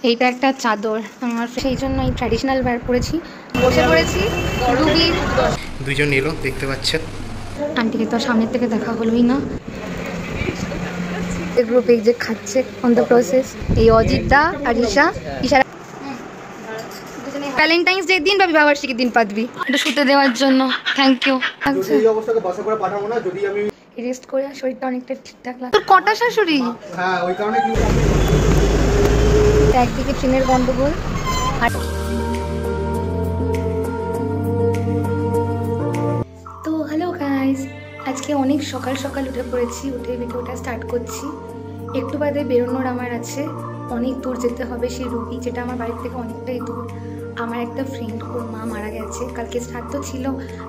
এইটা একটা চাদর আমার, সেই জন্য এই ট্র্যাডিশনাল ওয়্যার পরেছি, বসে পড়েছি। দুইজন এলো দেখতে পাচ্ছেন। আন্টিকে তো সামনের থেকে দেখা হলোই না। গ্রুপে যে খাচ্ছে অন দ্য প্রসেস এই অজিতদা আর ঈশা। ভ্যালেন্টাইন্স ডে দিন বা বিবাহবার্ষিকীর দিন পাতবি এটা শুতে দেওয়ার জন্য। Thank you. এই অবস্থাতে বাসা করে পাঠাবো না, যদি আমি রেস্ট করে শরীরটা অনেকটা ঠিকঠাক লাগে। তোর কটা শাশুড়ি? হ্যাঁ ওই কারণে একদিকে ট্রেনের গন্ডগোল আর তো হ্যালো গাইস, আজকে অনেক সকাল সকাল উঠে পড়েছি, উঠে ভিডিওটা স্টার্ট করছি। একটু বাদে বেরোনোর আমার আছে, অনেক দূর যেতে হবে সেই রুগী, যেটা আমার বাড়ির থেকে অনেকটাই দূর। আমার একটা ফ্রেন্ড, ওর মা মারা গেছে, কালকে শ্রাদ্ধ ছিল,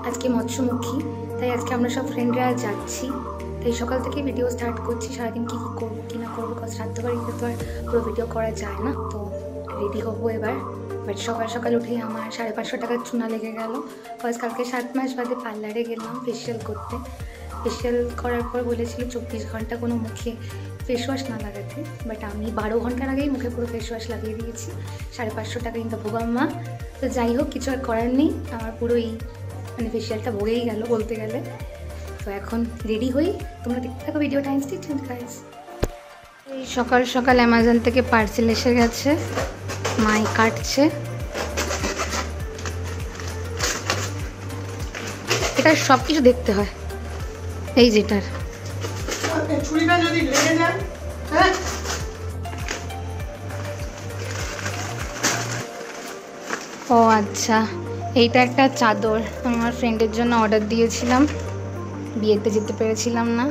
আজকে মৎস্যমুখী, তাই আজকে আমরা সব ফ্রেন্ডরা যাচ্ছি। তাই সকাল থেকে ভিডিও স্টার্ট করছি, সারাদিন কী কী করবো কী না করবো, কারণ শ্রাদ্ধ বাড়িতে তো আর পুরো ভিডিও করা যায় না। তো রেডি হবো এবার। বাট সকাল সকাল উঠেই আমার 550 টাকার চুনা লেগে গেল, বিকজ কালকে 7 মাস বাদে পার্লারে গেলাম ফেসিয়াল করতে। ফেসিয়াল করার পর বলেছিল 24 ঘন্টা কোনো মুখে ফেস ওয়াশ না লাগাতে, বাট আমি 12 ঘন্টার আগেই মুখে পুরো ফেস ওয়াশ লাগিয়ে দিয়েছি। 550 টাকা কিন্তু ভোগাম্মা। তো যাই হোক, কিছু আর করার নেই, আমার পুরো এই মানে ফেসিয়ালটা ভোগেই গেল বলতে গেলে। তো এখন রেডি হই, তোমরা দেখতে থাকো ভিডিও টাইম স্টিক গাইস। এই সকাল সকাল অ্যামাজন থেকে পার্সেল এসে গেছে, মাই কাটছে। এটা সব কিছু দেখতে হয়, এই যেটার ছুরিটা যদি লেগে যায়, হ্যাঁ ও আচ্ছা, এইটা একটা চাদর আমার ফ্রেন্ডের জন্য অর্ডার দিয়েছিলাম, বিয়েতে যেতে পেরেছিলাম না,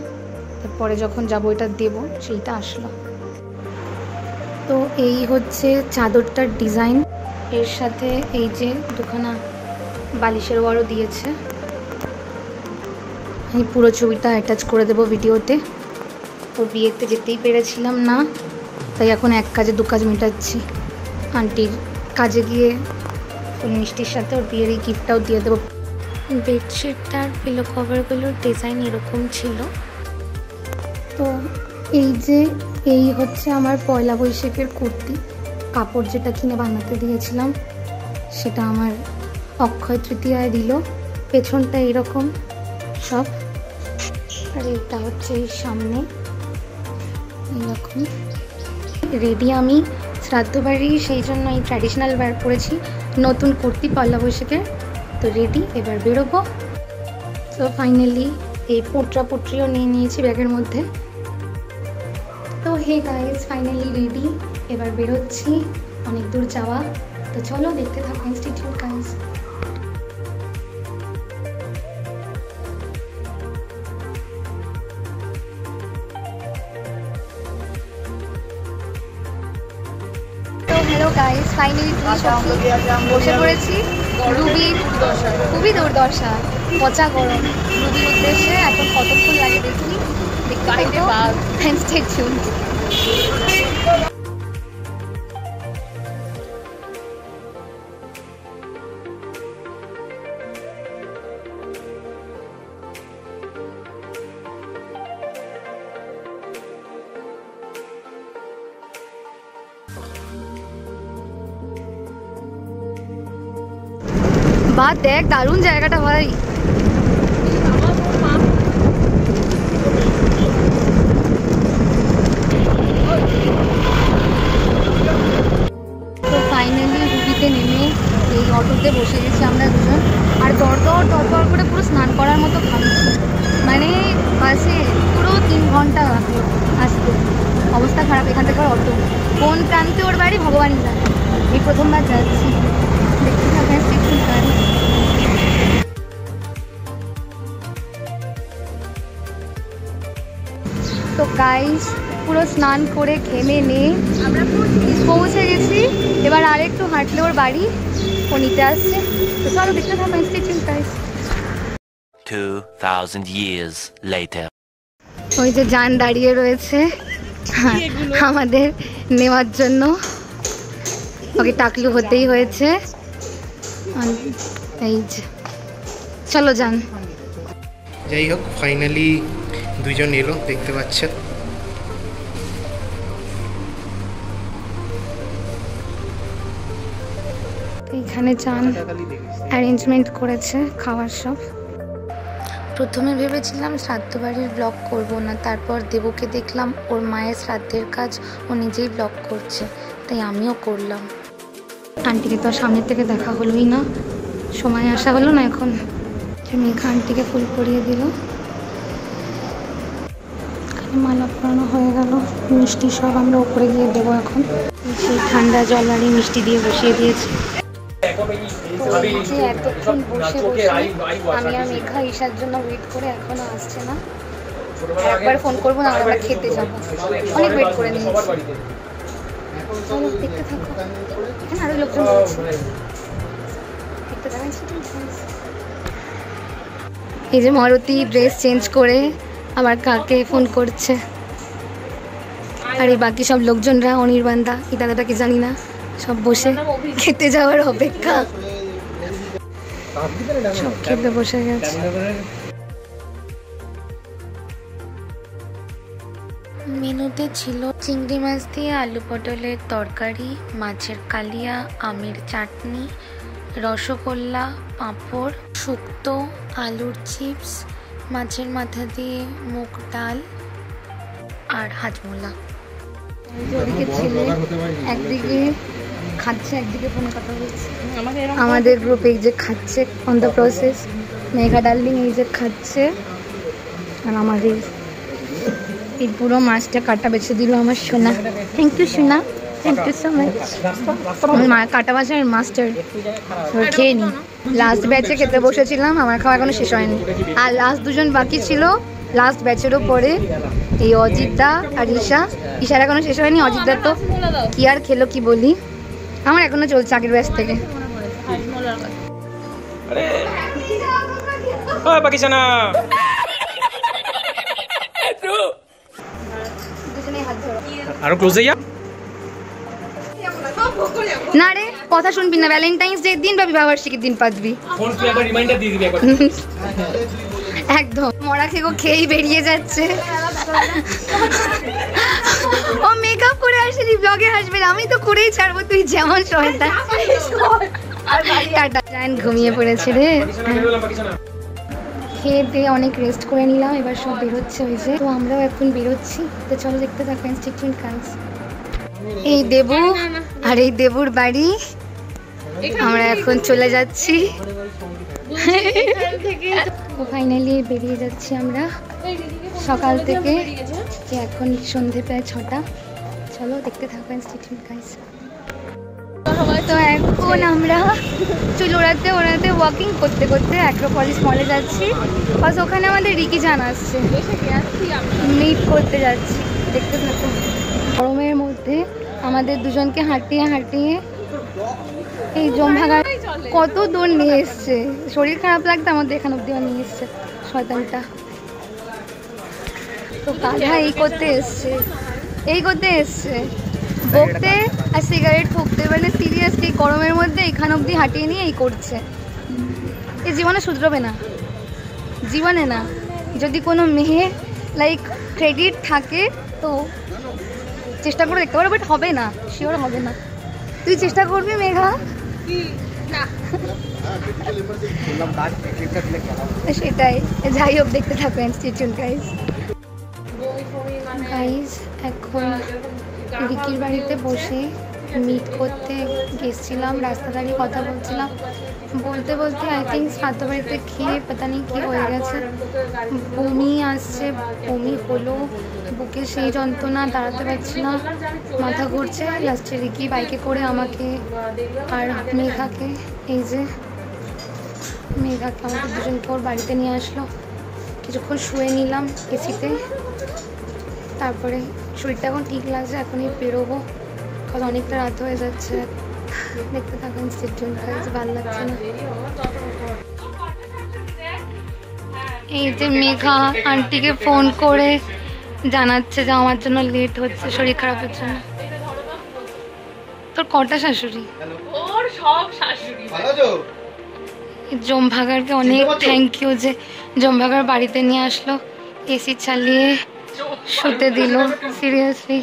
তারপরে যখন যাবো এটা দেবো, সেইটা আসলো। তো এই হচ্ছে চাদরটার ডিজাইন, এর সাথে এই যে দুখানা বালিশের ওয়ারও দিয়েছে। আমি পুরো ছবিটা অ্যাটাচ করে দেবো ভিডিওতে। ওর বিয়েতে যেতেই পেরেছিলাম না, তাই এখন এক কাজে দু কাজ মেটাচ্ছি। আন্টির কাজে গিয়ে ফুল মিষ্টির সাথে ওর বিয়ের এই গিফটটাও দিয়ে দেবো। বেডশিটটার পিলো কভারগুলোর ডিজাইন এরকম ছিল। তো এই হচ্ছে আমার পয়লা বৈশাখের কুর্তি, কাপড় যেটা কিনে বানাতে দিয়েছিলাম সেটা আমার অক্ষয় তৃতীয়ায় দিল। পেছনটা এরকম সব, আর এটা হচ্ছে এই সামনে এরকম। রেডি আমি শ্রাদ্ধ বাড়ি, সেই জন্য এই ট্র্যাডিশনাল ওয়্যার পরেছি, নতুন কুর্তি পয়লা বৈশাখের। তো রেডি, এবার বেরোবো। তো ফাইনালি এই পুটরিও নিয়ে নিয়েছি ব্যাগের মধ্যে। তো হে গাইস, ফাইনালি রেডি, এবার বেরোচ্ছি, অনেক দূর যাওয়া। তো চলো দেখতে থাকো, institute guys. Hello guys, finally বসে পড়েছি। রুবির খুবই দুর্দশা, পচা গরম। রুবির উদ্দেশ্যে এখন কতক্ষণ লাগে দেখি, দেখতে থাকো, স্টে টিউনড। বা দেখ দারুণ জায়গাটা ভাই। তো ফাইনালি রুবিতে নেমে এই অটোতে বসে গেছি আমরা দুজন, আর দর করে পুরো স্নান করার মতো ঘামছি। মানে বাসে পুরো 3 ঘন্টা লাগলো আসতে, অবস্থা খারাপ। এখান থেকে অটো, কোন প্রান্তে ওর বাড়ি ভগবানই জানে। এই প্রথমবার যাচ্ছি, দেখতে থাকেন স্টেশন গাড়ি। তো গাইস পুরো স্নান করে ঘেমে নিয়ে আমরা পৌঁছে গেছি। এবার আরেকটু হাঁটলে ওর বাড়ি, ও নিতে আসছে। তো চলো দেখতে থাকো স্টেশন গাইস। 2000 years later. ওই যে যান দাঁড়িয়ে রয়েছে আমাদের নেওয়ার জন্য, ওকে টাকলু হতেই হয়েছে। এই যে চলো যান। যাই হোক, ফাইনালি দুইজন এলো দেখতে পাচ্ছেন। এইখানে চান অ্যারেঞ্জমেন্ট করেছে খাওয়ার সব। প্রথমে ভেবেছিলাম শ্রাদ্ধ বাড়ির ব্লগ করব না, তারপর দেবুকে দেখলাম ওর মায়ের শ্রাদ্ধের কাজ ও নিজেই ব্লগ করছে, তাই আমিও করলাম। আন্টিকে তো সামনের থেকে দেখা হলোই না, সময় আসা হলো না। এখন মেঘা আন্টিকে ফুল পরিয়ে দিল, মালা পরানো হয়ে গেল, মিষ্টি সব আমরা উপরে গিয়ে দেবো। এখন সেই ঠান্ডা জল আর মিষ্টি দিয়ে বসিয়ে দিয়েছি। এতক্ষণ বসে বসে আমি আর মেঘা ঈশার জন্য ওয়েট করে এখনো আসছে না। একবার ফোন করবো না, আমরা খেতে যাবো, অনেক ওয়েট করে নিয়েছি। চলো দেখতে থাকো, এখানে আরো লোকজন রয়েছে, দেখতে দেখাচ্ছি। এই যে মারুতি ড্রেস চেঞ্জ করে আমার কাকে ফোন করছে, আর এই বাকি সব লোকজনরা অনির্বাণদা এই দাদাটাকে জানি না, সব বসে খেতে যাওয়ার অপেক্ষা, সব খেতে বসে গেছে। মেনুতে ছিল চিংড়ি মাছ দিয়ে আলু পটলের তরকারি, মাছের কালিয়া, আমের চাটনি, রসগোল্লা, পাঁপড়, শুক্তো, আলুর চিপস, মাছের মাথা দিয়ে মুগ ডাল আর হাজমোলা। ওদিকে ছেলে একদিকে খাচ্ছে, একদিকে ফোনে কথা বলছে। আমাদের গ্রুপে এই যে খাচ্ছে on the process, Megha darling এই যে খাচ্ছে, আর আমাদের এই পুরো মাছটা কাটা বেছে দিল আমার সোনা। থ্যাংক ইউ সোনা, থ্যাংক ইউ সো মাচ। আমার কাটা মাছের মাস্টার খেয়ে নি। লাস্ট ব্যাচে খেতে বসেছিলাম, আমার খাওয়া এখনো শেষ হয়নি, আর লাস্ট দুজন বাকি ছিল লাস্ট ব্যাচেরও পরে, এই অজিতদা আর ঈশার এখনো শেষ হয়নি। অজিতদা তো কি আর খেলো কি বলি, আমার এখনো চলছে আগের ব্যাচ থেকে। আরো ক্লোজে যা না রে, কথা শুনবি না, ভ্যালেন্টাইন্স ডে দিন বা বিবাহবার্ষিকীর দিন পাতবি। একদম মরা খেগো খেয়েই বেরিয়ে যাচ্ছে। ও মেকআপ করে আসেনি, ব্লগে আসবে, আমি তো করেই ছাড়বো, তুই যেমন শয়তান। ঘুমিয়ে পড়েছে রে। খেয়ে দিয়ে অনেক রেস্ট করে নিলাম, এবার সব বেরোচ্ছে হয়েছে, তো আমরাও এখন বেরোচ্ছি। তো চলো দেখতে থাকো ইনস্টিটিউট কাজ। এই দেবু আর এই দেবুর বাড়ি, আমরা এখন চলে যাচ্ছি। ফাইনালি বেরিয়ে যাচ্ছি আমরা সকাল থেকে, এখন সন্ধে প্রায় 6টা। চলো দেখতে থাকো ইনস্টিটিউট কাজ। তো এখন আমরা চুল ওড়াতে ওড়াতে ওয়াকিং করতে করতে অ্যাক্রোপলিস মলে যাচ্ছি, বাস ওখানে আমাদের রিকি জান আসছে, মিট করতে যাচ্ছি। দেখতে থাকো। গরমের মধ্যে আমাদের দুজনকে হাঁটিয়ে হাঁটিয়ে এই জমভাগা কত দূর নিয়ে এসছে, শরীর খারাপ লাগতো আমাদের এখানে অব্দি নিয়ে এসছে শয়তানটা। তো কাঁধা এই করতে এসছে বকতে আর সিগারেট ফুঁকতে, মানে সিরিয়াসলি গরমের মধ্যে এখান অব্দি হাঁটিয়ে নিয়ে এই করছে। এই জীবনে শুধরবে না, জীবনে না। যদি কোনো মেয়ে লাইক ক্রেডিট থাকে তো চেষ্টা করে দেখতে পারো, বাট হবে না, শিওর হবে না। তুই চেষ্টা করবি মেঘা? সেটাই, যাই হোক দেখতে থাকো ইনস্টিটিউট গাইজ। এখন রিকির বাড়িতে বসে মিট করতে গেছিলাম, রাস্তা দাঁড়িয়ে কথা বলছিলাম, বলতে বলতে আই থিঙ্ক শ্রাদ্ধ বাড়িতে খেয়ে পাতা নেই কী হয়ে গেছে, বমি আসছে, বমি হলো, বুকে সেই যন্ত্রণা, দাঁড়াতে পারছি না, মাথা ঘুরছে। লাস্টে রিকি বাইকে করে আমাকে আর মেঘাকে, এই যে মেঘাকে আমাকে দুজনকে ওর বাড়িতে নিয়ে আসলো। কিছুক্ষণ শুয়ে নিলাম এসিতে, তারপরে শরীরটা এখন ঠিক লাগছে, এখনই বেরোবো, কারণ অনেকটা রাত হয়ে যাচ্ছে। দেখতে থাকো ইনস্টিটিউট কাজ, ভালো লাগছে না। এই যে মেঘা আন্টিকে ফোন করে জানাচ্ছে যে আমার জন্য লেট হচ্ছে শরীর খারাপের জন্য। তোর কটা শাশুড়ি? ওর সব শাশুড়ি। জমভাগারকে অনেক থ্যাংক ইউ যে জমভাগার বাড়িতে নিয়ে আসলো, এসি চালিয়ে শুতে দিল। সিরিয়াসলি,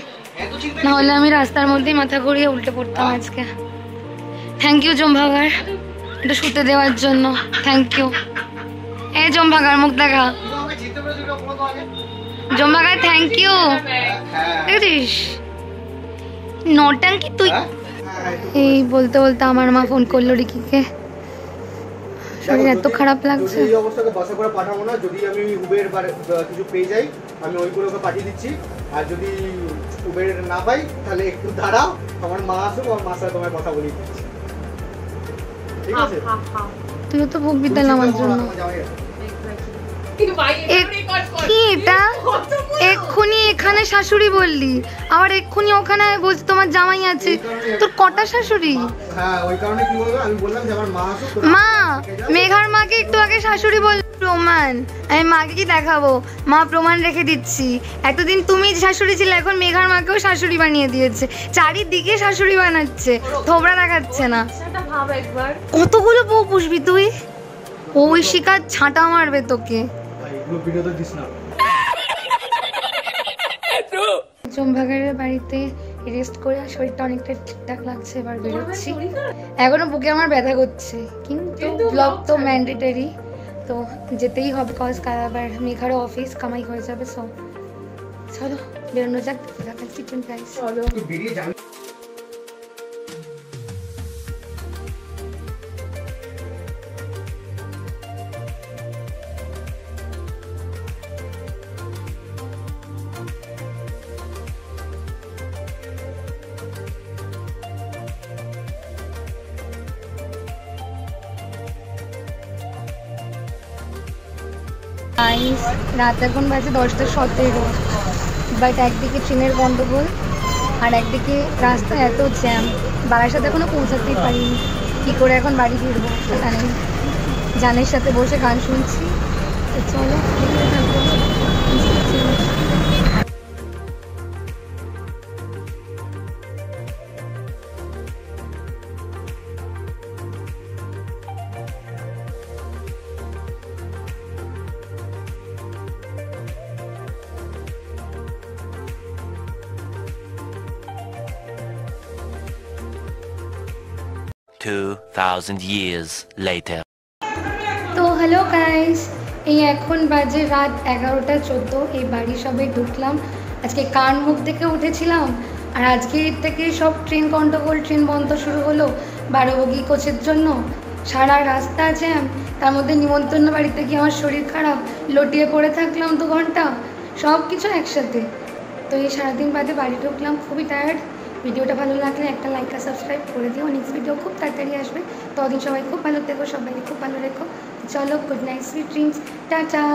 নাহলে আমি রাস্তার মধ্যেই মাথা ঘুরিয়ে উল্টে পড়তাম আজকে। থ্যাংক ইউ জম্ভাগার, এটা শুতে দেওয়ার জন্য থ্যাংক ইউ। এই জম্ভাগার মুখ দেখা, জম্ভাগার থ্যাংক ইউ। দেখছিস নটাঙ্কি তুই। এই বলতে বলতে আমার মা ফোন করলো রিকিকে, শরীর এত খারাপ লাগছে। এই অবস্থাকে বাসে করে পাঠাবো না, যদি আমি উবের কিছু পেয়ে যাই আমি ওইগুলো ওকে পাঠিয়ে দিচ্ছি, আর যদি উবের না পাই তাহলে একটু দাঁড়াও, আমার মা আসুক, আমার মার সাথে তোমার কথা বলিয়ে দিচ্ছি, ঠিক আছে? তুইও তো ভোগ বিদ্যাল আমার জন্য। কি এটা এক্ষুনি এখানে শাশুড়ি বললি, আবার এক্ষুনি ওখানে বলছি তোমার জামাই আছে, তোর কটা শাশুড়ি? হ্যাঁ ওই কারণে কি বলবো, আমি বললাম যে আমার মা আসুক। মা, মেঘার মাকে একটু আগে শাশুড়ি বল, প্রমাণ। আমি মাকে কি দেখাবো? মা প্রমাণ রেখে দিচ্ছি, এতদিন তুমি শাশুড়ি ছিলে, এখন মেঘার মাকেও শাশুড়ি বানিয়ে দিয়েছে, চারিদিকে শাশুড়ি বানাচ্ছে, থোবড়া দেখাচ্ছে না। কতগুলো বউ পুষবি তুই? ওই শিকার ছাঁটা মারবে তোকে। ভিডিও তো দিস না। জম্ভাগারের বাড়িতে রেস্ট করে শরীরটা অনেকটা ঠিকঠাক লাগছে, এবার বেরোচ্ছি। এখনো বুকে আমার ব্যথা করছে, কিন্তু ব্লগ তো ম্যান্ডেটারি, তো যেতেই হবে, কজ আবার মেঘারও অফিস কামাই হয়ে যাবে। সব চলো বেরোনো যাক, চিকেন প্রাইস। চলো বেরিয়ে যাবি। রাত এখন বাজে 10:17, বাট একদিকে ট্রেনের গন্ডগোল আর একদিকে রাস্তায় এত জ্যাম, বারাসাত এখনো পৌঁছাতেই পারিনি। কী করে এখন বাড়ি ফিরবো সেটা নেই, জানের সাথে বসে গান শুনছি। তো চলো 2000 years later. তো হ্যালো গাইস, এই এখন বাজে রাত 11:14, এই বাড়ি সবে ঢুকলাম। আজকে কান মুখ থেকে উঠেছিলাম, আর আজকে থেকে সব ট্রেন গন্ডগোল, ট্রেন বন্ধ শুরু হলো 12 বগি কোচের জন্য, সারা রাস্তা জ্যাম, তার মধ্যে নিমন্ত্রণ বাড়িতে গিয়ে আমার শরীর খারাপ, লটিয়ে পড়ে থাকলাম 2 ঘন্টা, সব কিছু একসাথে। তো এই সারাদিন বাদে বাড়ি ঢুকলাম, খুবই টায়ার্ড। ভিডিওটা ভালো লাগলে একটা লাইক আর সাবস্ক্রাইব করে দিও, নেক্সট ভিডিও খুব তাড়াতাড়ি আসবে। ততদিন সবাই খুব ভালো থেকো, সবাই খুব ভালো রেখো। চলো good night, sweet dreams, tata.